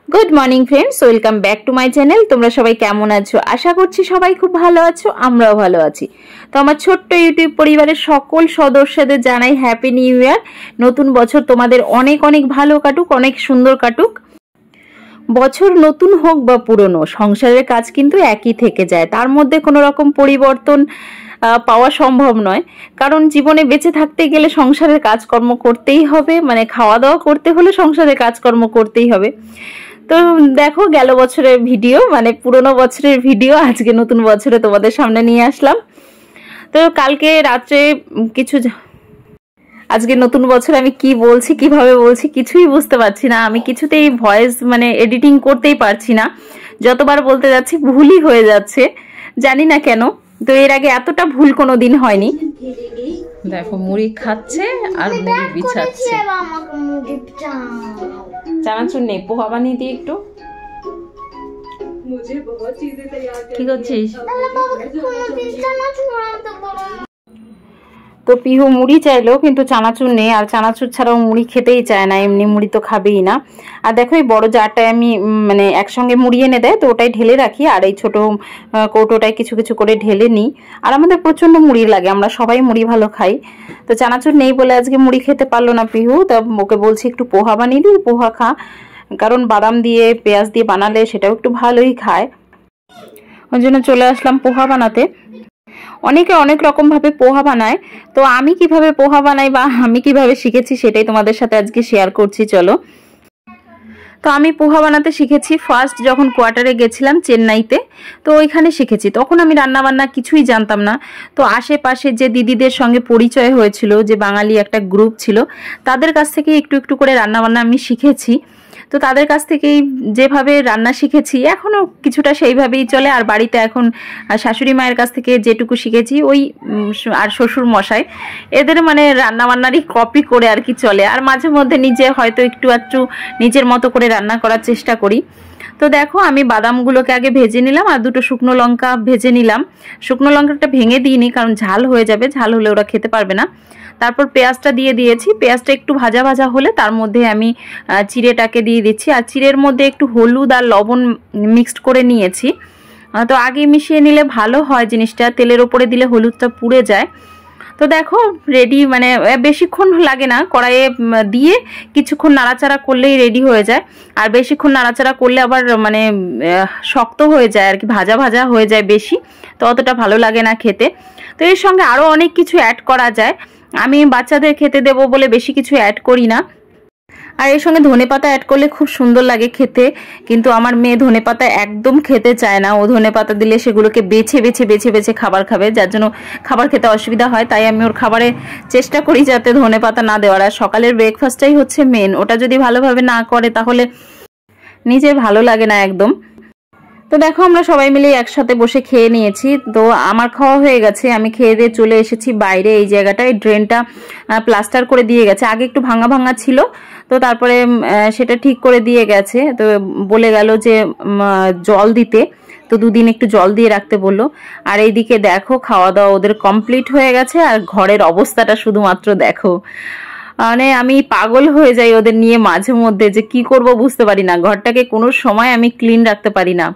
Good morning friends, welcome back to my channel. তোমরা সবাই কেমন আছো? আশা করছি সবাই খুব ভালো আছো, আমরাও ভালো আছি। তো আমার ছোট্ট ইউটিউব পরিবারের সকল সদস্যদের জানাই হ্যাপি নিউ ইয়ার। নতুন বছর তোমাদের অনেক অনেক ভালো কাটুক, অনেক সুন্দর কাটুক। বছর নতুন হোক বা পুরনো, সংসারের কাজ কিন্তু একই থেকে যায়, তার মধ্যে কোনো রকম পরিবর্তন পাওয়া সম্ভব নয়। কারণ জীবনে বেঁচে থাকতে গেলে সংসারের কাজকর্ম করতেই হবে, মানে খাওয়া দাওয়া করতে হলে সংসারের কাজকর্ম করতেই হবে। তো দেখো, গেল বছরের ভিডিও মানে পুরনো বছরের ভিডিও আজকে নতুন বছরে তোমাদের সামনে নিয়ে আসলাম। তো কালকে রাত্রে আজকে নতুন বছর আমি কি বলছি, কিভাবে বলছি কিছুই বুঝতে পারছি না। আমি কিছুতেই ভয়েস মানে এডিটিং করতেই পারছি না, যতবার বলতে যাচ্ছি ভুলই হয়ে যাচ্ছে, জানি না কেন। তো এর আগে এতটা ভুল কোনোদিন হয়নি। দেখো মুড়ি খাচ্ছে আর মুড়ি বিছাচ্ছে। চানাচুর নেই, পোহা বানিয়ে দিই একটু। কি করছিস? তো পিহু মুড়ি চাইলো, কিন্তু চানাচুর নেই, আর চানাচুর ছাড়াও মুড়ি খেতেই চায় না, এমনি মুড়ি তো খাবেই না। আর দেখো এই বড় জারটায় আমি মানে একসঙ্গে মুড়ি এনে দেয়, তো ওটাই ঢেলে রাখি, আর এই ছোট কৌটোটায় কিছু কিছু করে ঢেলে নিই। আর আমাদের প্রচন্ড মুড়ি লাগে, আমরা সবাই মুড়ি ভালো খাই। তো চানাচুর নেই বলে আজকে মুড়ি খেতে পারলো না পিহু, তা ওকে বলছি একটু পোহা বানিয়ে দিই, পোহা খা। কারণ বাদাম দিয়ে পেঁয়াজ দিয়ে বানালে সেটাও একটু ভালোই খায়, ওই জন্য চলে আসলাম পোহা বানাতে। অনেকে অনেক রকম ভাবে পোহা বানায়, তো আমি কিভাবে পোহা বানাই বা আমি কিভাবে শিখেছি সেটাই তোমাদের সাথে আজকে শেয়ার করছি, চলো। তো আমি পোহা বানাতে শিখেছি ফার্স্ট যখন কোয়ার্টারে গেছিলাম চেন্নাইতে, তো ওইখানে শিখেছি। তখন আমি রান্না বান্না কিছুই জানতাম না। তো আশেপাশে যে দিদিদের সঙ্গে পরিচয় হয়েছিল, যে বাঙালি একটা গ্রুপ ছিল, তাদের কাছ থেকে একটু একটু করে রান্না বান্না আমি শিখেছি। তো তাদের কাছ থেকেই যেভাবে রান্না শিখেছি এখনও কিছুটা সেইভাবেই চলে। আর বাড়িতে এখন শাশুড়ি মায়ের কাছ থেকে যেটুকু শিখেছি ওই আর শ্বশুর মশাই, এদের মানে রান্না বান্নারই কপি করে আর কি চলে। আর মাঝে মধ্যে নিজে হয়তো একটু নিজের মতো করে রান্না করার চেষ্টা করি। তো দেখো আমি বাদামগুলোকে আগে ভেজে নিলাম, আর দুটো শুকনো লঙ্কা ভেজে নিলাম। শুকনো লঙ্কাটা ভেঙে দিইনি, কারণ ঝাল হয়ে যাবে, ঝাল হলে ওরা খেতে পারবে না। তারপর পেঁয়াজটা দিয়ে দিয়েছি, পেঁয়াজটা একটু ভাজা ভাজা হলে তার মধ্যে আমি চিড়েটাকে দিয়ে দিচ্ছি। আর চিড়ের মধ্যে একটু হলুদ আর লবণ মিক্সড করে নিয়েছি। তো আগে মিশিয়ে নিলে ভালো হয় জিনিসটা, তেলের ওপরে দিলে হলুদটা পুড়ে যায়। তো দেখো রেডি, মানে বেশিক্ষণ লাগে না, কড়াইয়ে দিয়ে কিছুক্ষণ নাড়াচাড়া করলেই রেডি হয়ে যায়। আর বেশিক্ষণ নাড়াচাড়া করলে আবার মানে শক্ত হয়ে যায় আর কি, ভাজা ভাজা হয়ে যায় বেশি, তো অতটা ভালো লাগে না খেতে। তো এর সঙ্গে আরও অনেক কিছু অ্যাড করা যায়, আমি বাচ্চাদের খেতে দেবো বলে বেশি কিছু অ্যাড করি না। আর এর সঙ্গে ধনেপাতা অ্যাড করলে খুব সুন্দর লাগে খেতে, কিন্তু আমার মেয়ে ধনেপাতা একদম খেতে চায় না। ও ধনেপাতা দিলে সেগুলোকে বেছে বেছে বেছে বেছে খাবার খাবে, যার জন্য খাবার খেতে অসুবিধা হয়। তাই আমি ওর খাবারে চেষ্টা করি যাতে ধনেপাতা না দেওয়ার। আর সকালের ব্রেকফাস্টটাই হচ্ছে মেন, ওটা যদি ভালোভাবে না করে তাহলে নিজের ভালো লাগে না একদম। তো দেখো আমরা সবাই মিলে একসাথে বসে খেয়ে নিয়েছি। তো আমার খাওয়া হয়ে গেছে, আমি খেয়ে দিয়ে চলে এসেছি বাইরে। এই জায়গাটায় ড্রেনটা প্লাস্টার করে দিয়ে গেছে, আগে একটু ভাঙা ভাঙা ছিল, তো তারপরে সেটা ঠিক করে দিয়ে গেছে। তো বলে গেল যে জল দিতে, তো দুদিন একটু জল দিয়ে রাখতে বললো। আর এইদিকে দেখো খাওয়া দাওয়া ওদের কমপ্লিট হয়ে গেছে, আর ঘরের অবস্থাটা শুধুমাত্র দেখো, মানে আমি পাগল হয়ে যাই ওদের নিয়ে মাঝে মধ্যে, যে কি করব বুঝতে পারি না। ঘরটাকে কোনো সময় আমি ক্লিন রাখতে পারি না।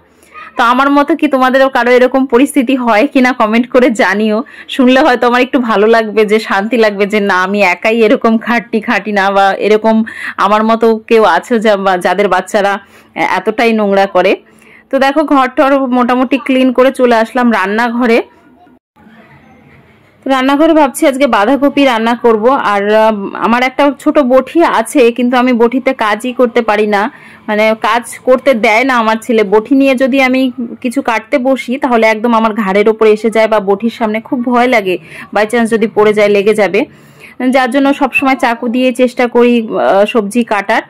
তো আমার মতো কি তোমাদেরও কারো এরকম পরিস্থিতি হয় কিনা কমেন্ট করে জানিও, শুনলে হয়তো আমার একটু ভালো লাগবে, যে শান্তি লাগবে, যে না আমি একাই এরকম খাটি না, বা এরকম আমার মতো কেউ আছে যাদের বাচ্চারা এতটাই নোংরা করে। তো দেখো ঘরটর মোটামুটি ক্লিন করে চলে আসলাম রান্নাঘরে। রান্নাঘরে ভাবছি আজকে বাঁধাকপি রান্না করব। আর আমার একটা ছোট বটি আছে, কিন্তু আমি বটিতে কাজই করতে পারি না, মানে কাজ করতে দেয় না আমার ছেলে। বটি নিয়ে যদি আমি কিছু কাটতে বসি তাহলে একদম আমার ঘাড়ের ওপরে এসে যায়, বা বটির সামনে খুব ভয় লাগে, বাই চান্স যদি পড়ে যায় লেগে যাবে। যার জন্য সবসময় চাকু দিয়ে চেষ্টা করি সবজি কাটার।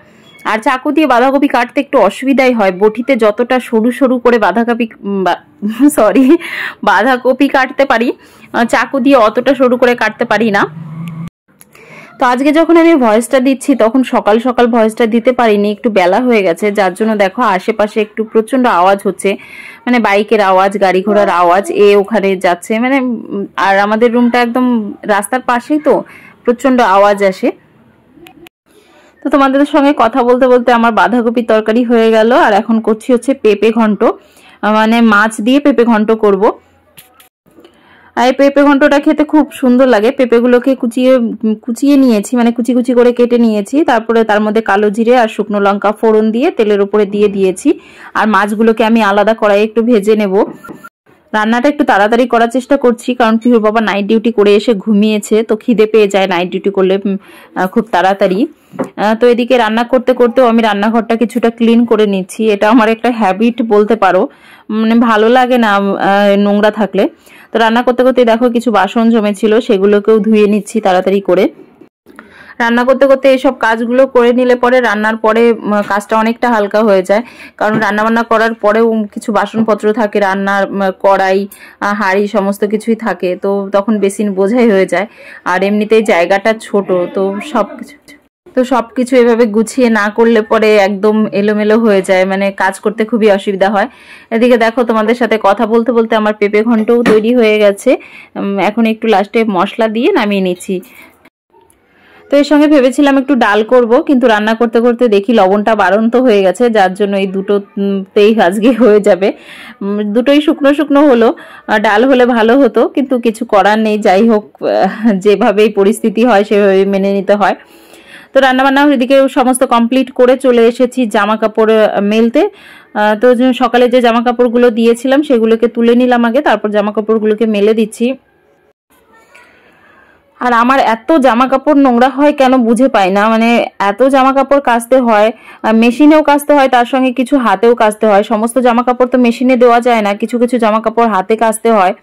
আর চাকু দিয়ে বাঁধাকপি কাটতে একটু অসুবিধাই হয়, বটিতে যতটা সরু সরু করে বাঁধাকপি কাটতে পারি, চাকু দিয়ে অতটা সরু করে কাটতে পারি না। তো আজকে যখন আমি ভয়েসটা দিচ্ছি তখন সকাল সকাল ভয়েসটা দিতে পারিনি, একটু বেলা হয়ে গেছে, যার জন্য দেখো আশেপাশে একটু প্রচন্ড আওয়াজ হচ্ছে, মানে বাইকের আওয়াজ, গাড়ি ঘোড়ার আওয়াজ, ওখানে যাচ্ছে, মানে আর আমাদের রুমটা একদম রাস্তার পাশেই, তো প্রচন্ড আওয়াজ আসে। তো তোমাদের সঙ্গে কথা বলতে বলতে আমার বাঁধাকপির তরকারি হয়ে গেল, আর এখন করছি হচ্ছে পেঁপে ঘন্ট, মানে মাছ দিয়ে পেঁপে ঘন্ট করব। আর এই পেঁপে ঘন্টটা খেতে খুব সুন্দর লাগে। পেঁপেগুলোকে কুচিয়ে নিয়েছি, মানে কুচি কুচি করে কেটে নিয়েছি, তারপরে তার মধ্যে কালো জিরে আর শুকনো লঙ্কা ফোড়ন দিয়ে তেলের উপরে দিয়ে দিয়েছি। আর মাছগুলোকে আমি আলাদা কড়াইয়ে একটু ভেজে নেব। রান্নাটা একটু তাড়াতাড়ি করার চেষ্টা করছি, কারণ পিহুর বাবা নাইট ডিউটি করে এসে ঘুমিয়েছে, তো খিদে পেয়ে যায় নাইট ডিউটি করলে খুব তাড়াতাড়ি। তো এদিকে রান্না করতে করতেও আমি রান্নাঘরটা কিছুটা ক্লিন করে নিচ্ছি। এটা আমার একটা হ্যাবিট বলতে পারো, মানে ভালো লাগে না নোংরা থাকলে। তো রান্না করতে করতে দেখো কিছু বাসন জমেছিল, সেগুলোকেও ধুয়ে নিচ্ছি তাড়াতাড়ি করে। রান্না করতে করতে এইসব কাজগুলো করে নিলে পরে রান্নার পরে কাজটা অনেকটা হালকা হয়ে যায়, কারণ রান্না বান্না করার পরেও কিছু বাসনপত্র থাকে, রান্নার কড়াই হাঁড়ি সমস্ত কিছুই থাকে, তো তখন বেসিন বোঝাই হয়ে যায়। আর এমনিতেই জায়গাটা ছোট, তো সবকিছু এভাবে গুছিয়ে না করলে পরে একদম এলোমেলো হয়ে যায়, মানে কাজ করতে খুবই অসুবিধা হয়। এদিকে দেখো তোমাদের সাথে কথা বলতে বলতে আমার পেঁপে ঘন্টও তৈরি হয়ে গেছে। এখন একটু লাস্টে মশলা দিয়ে নামিয়ে নিচ্ছি। তো এর সঙ্গে ভেবেছিলাম একটু ডাল করব, কিন্তু রান্না করতে করতে দেখি লবণটা বাড়ন্ত হয়ে গেছে, যার জন্য এই দুটোতেই আজকে হয়ে যাবে। দুটোই শুকনো শুকনো হলো, ডাল হলে ভালো হতো, কিন্তু কিছু করার নেই। যাই হোক, যেভাবেই পরিস্থিতি হয় সেভাবে মেনে নিতে হয়। তো রান্নাবান্না এদিকে সমস্ত কমপ্লিট করে চলে এসেছি জামা কাপড় মেলতে। তো সকালে যে জামা কাপড়গুলো দিয়েছিলাম সেগুলোকে তুলে নিলাম আগে, তারপর জামা কাপড়গুলোকে মেলে দিচ্ছি। আর আমার এত জামা কাপড় নোংরা হয় কেন বুঝে পাই না, মানে এত জামা কাপড় কাচতে হয়, মেশিনেও কাচতে হয়, তার সঙ্গে কিছু হাতেও কাচতে হয়। সমস্ত জামা কাপড় তো মেশিনে দেওয়া যায় না, কিছু কিছু জামা কাপড় হাতে কাচতে হয়।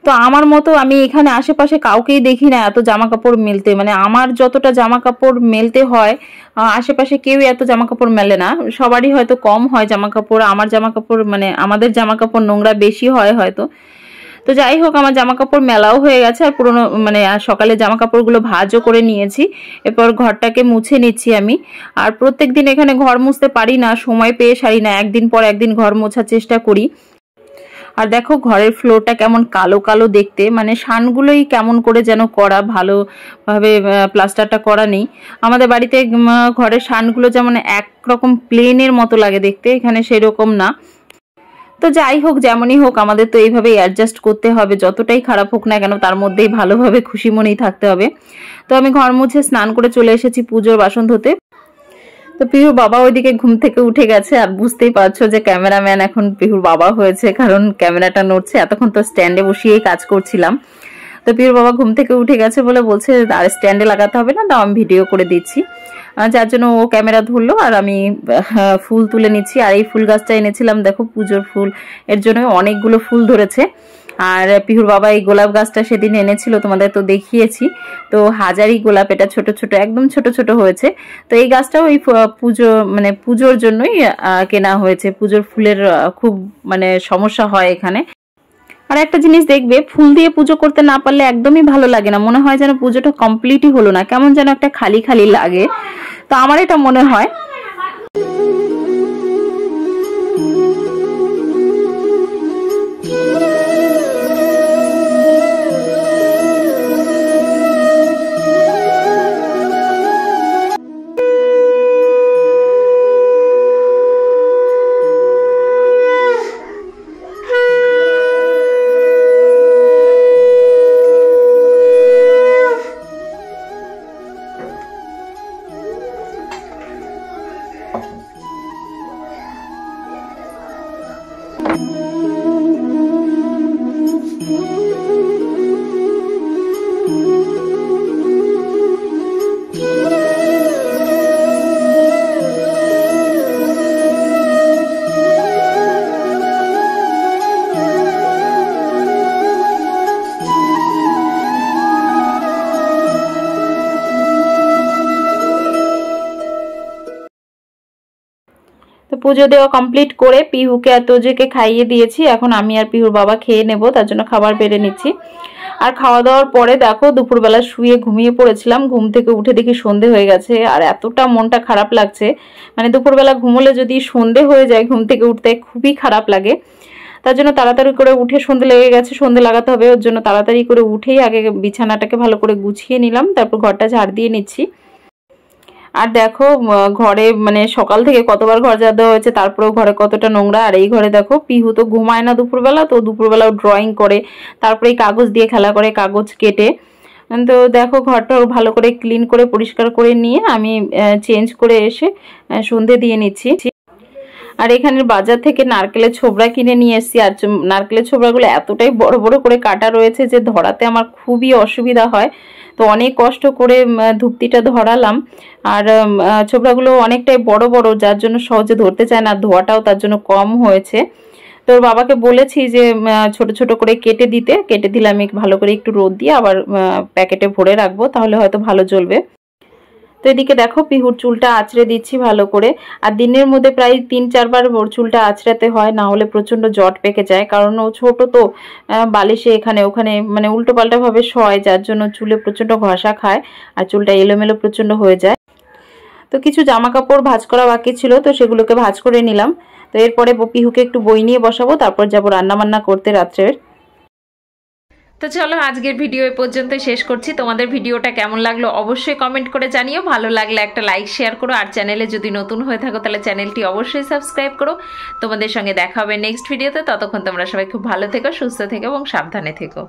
তো আমার মতো আমি এখানে আশেপাশে কাউকেই দেখি না এত জামা কাপড় মেলতে, মানে আমার যতটা জামা কাপড় মেলতে হয় আশেপাশে কেউ এত জামা কাপড় মেলে না। সবারই হয়তো কম হয় জামা কাপড়, আমার জামা কাপড় মানে আমাদের জামা কাপড় নোংরা বেশি হয় হয়তো। তো যাই হোক, আমার জামা কাপড় মেলাও হয়ে গেছে, আর পুরোনো মানে সকালে জামা কাপড়গুলো ভাঁজও করে নিয়েছি। এরপর ঘরটাকে মুছে নিচ্ছি আমি। আর প্রত্যেকদিন এখানে ঘর মুছতে পারি না, সময় পেয়ে সারি না, একদিন পর একদিন ঘর মোছার চেষ্টা করি। আর দেখো ঘরের ফ্লোরটা কেমন কালো কালো দেখতে, মানে শানগুলোই কেমন করে যেন করা, ভালোভাবে প্লাস্টারটা করা নেই। আমাদের বাড়িতে ঘরের শানগুলো যেমন একরকম প্লেনের মতো লাগে দেখতে, এখানে সেরকম না। তো যাই হোক, যেমনই হোক আমাদের তো এইভাবেই অ্যাডজাস্ট করতে হবে, যতটাই খারাপ হোক না কেন তার মধ্যেই ভালোভাবে খুশি মনেই থাকতে হবে। তো আমি ঘর মুছে স্নান করে চলে এসেছি পুজোর বাসন ধুতে। তো পিহুর বাবা ওইদিকে ঘুম থেকে উঠে গেছে, আর বুঝতেই পারছো যে ক্যামেরাম্যান এখন পিহুর বাবা হয়েছে, কারণ ক্যামেরাটা নড়ছে। এতক্ষণ তো স্ট্যান্ডে বসিয়েই কাজ করছিলাম। তো পিহুর বাবা ঘুম থেকে উঠে গেছে বলে বলছে আর স্ট্যান্ডে লাগাতে হবে না, দাও আমি ভিডিও করে দিচ্ছি। যার জন্য ও ক্যামেরা ধরলো, আর আমি ফুল তুলে নিচ্ছি। আর এই ফুল গাছটা এনেছিলাম দেখো পুজোর ফুল, এর জন্য অনেকগুলো ফুল ধরেছে। আর পিহুর বাবা এই গোলাপ গাছটা সেদিন এনেছিল, তোমাদের তো দেখিয়েছি। তো হাজারি গোলাপ, এটা ছোট ছোট একদম ছোট ছোট হয়েছে। তো এই গাছটাও এই পুজো মানে পুজোর জন্যই কেনা হয়েছে। পুজোর ফুলের খুব মানে সমস্যা হয় এখানে। আর একটা জিনিস দেখবে, ফুল দিয়ে পুজো করতে না পারলে একদমই ভালো লাগে না, মনে হয় যেন পুজোটা কমপ্লিটই হলো না, কেমন যেন একটা খালি খালি লাগে। তো আমার এটা মনে হয়। তো পুজো দেওয়া কমপ্লিট করে পিহুকে আর তোজেকে খাইয়ে দিয়েছি। এখন আমি আর পিহুর বাবা খেয়ে নেব, তার জন্য খাবার বেড়ে নিচ্ছি। আর খাওয়া দাওয়ার পরে দেখো দুপুরবেলা শুয়ে ঘুমিয়ে পড়েছিলাম, ঘুম থেকে উঠে দেখি সন্ধে হয়ে গেছে। আর এতটা মনটা খারাপ লাগছে, মানে দুপুরবেলা ঘুমোলে যদি সন্ধে হয়ে যায় ঘুম থেকে উঠতে খুবই খারাপ লাগে। তার জন্য তাড়াতাড়ি করে উঠে সন্ধে লেগে গেছে, সন্ধে লাগাতে হবে, ওর জন্য তাড়াতাড়ি করে উঠেই আগে বিছানাটাকে ভালো করে গুছিয়ে নিলাম, তারপর ঘরটা ঝাড় দিয়ে নিচ্ছি। আর দেখো ঘরে মানে সকাল থেকে কতবার ঘর ঝাড় দেওয়া হয়েছে, তারপরেও ঘরে কতটা নোংরা। আর এই ঘরে দেখো পিহু তো ঘুমায় না দুপুরবেলা, তো দুপুরবেলাও ড্রয়িং করে, তারপরে কাগজ দিয়ে খেলা করে, কাগজ কেটে। তো দেখো ঘরটা ভালো করে ক্লিন করে পরিষ্কার করে নিয়ে আমি চেঞ্জ করে এসে সন্ধে দিয়ে নিচ্ছি। আর এখানে বাজার থেকে নারকেলের ছোবড়া কিনে নিয়ে এসেছি। আর নারকেলের ছোবড়াগুলো এতটাই বড় বড় করে কাটা রয়েছে যে ধরাতে আমার খুবই অসুবিধা হয়। তো অনেক কষ্ট করে ধূপটিটা ধরালাম। আর ছোবড়াগুলো অনেকটাই বড় বড়, যার জন্য সহজে ধরতে চায় না, ধোয়াটাও তার জন্য কম হয়েছে। তোর বাবাকে বলেছি যে ছোট ছোট করে কেটে দিতে, কেটে দিলে আমি ভালো করে একটু রোদ দিয়ে আবার প্যাকেটে ভরে রাখবো, তাহলে হয়তো ভালো জ্বলবে। তো এদিকে দেখো পিহুর চুলটা আঁচড়ে দিচ্ছি ভালো করে। আর দিনের মধ্যে প্রায় 3-4 বার ওর চুলটা আঁচড়াতে হয়, না হলে প্রচন্ড জট পেকে যায়। কারণ ও ছোট তো, বালিশে এখানে ওখানে মানে উল্টো পাল্টা ভাবে শোয়, যার জন্য চুলে প্রচন্ড ঘষা খায় আর চুলটা এলোমেলো প্রচন্ড হয়ে যায়। তো কিছু জামা কাপড় ভাঁজ করা বাকি ছিল, তো সেগুলোকে ভাঁজ করে নিলাম। তো এরপরে পিহুকে একটু বই নিয়ে বসাবো, তারপর যাবো রান্না বান্না করতে রাত্রের। তো চলো আজকের ভিডিও এ পর্যন্ত শেষ করছি। তোমাদের ভিডিওটা কেমন লাগলো অবশ্যই কমেন্ট করে জানিও। ভালো লাগলে একটা লাইক শেয়ার করো, আর চ্যানেলে যদি নতুন হয়ে থাকো তাহলে চ্যানেলটি অবশ্যই সাবস্ক্রাইব করো। তোমাদের সঙ্গে দেখা হবে নেক্সট ভিডিওতে। ততক্ষণ তোমরা সবাই খুব ভালো থেকো, সুস্থ থেকো এবং সাবধানে থেকো।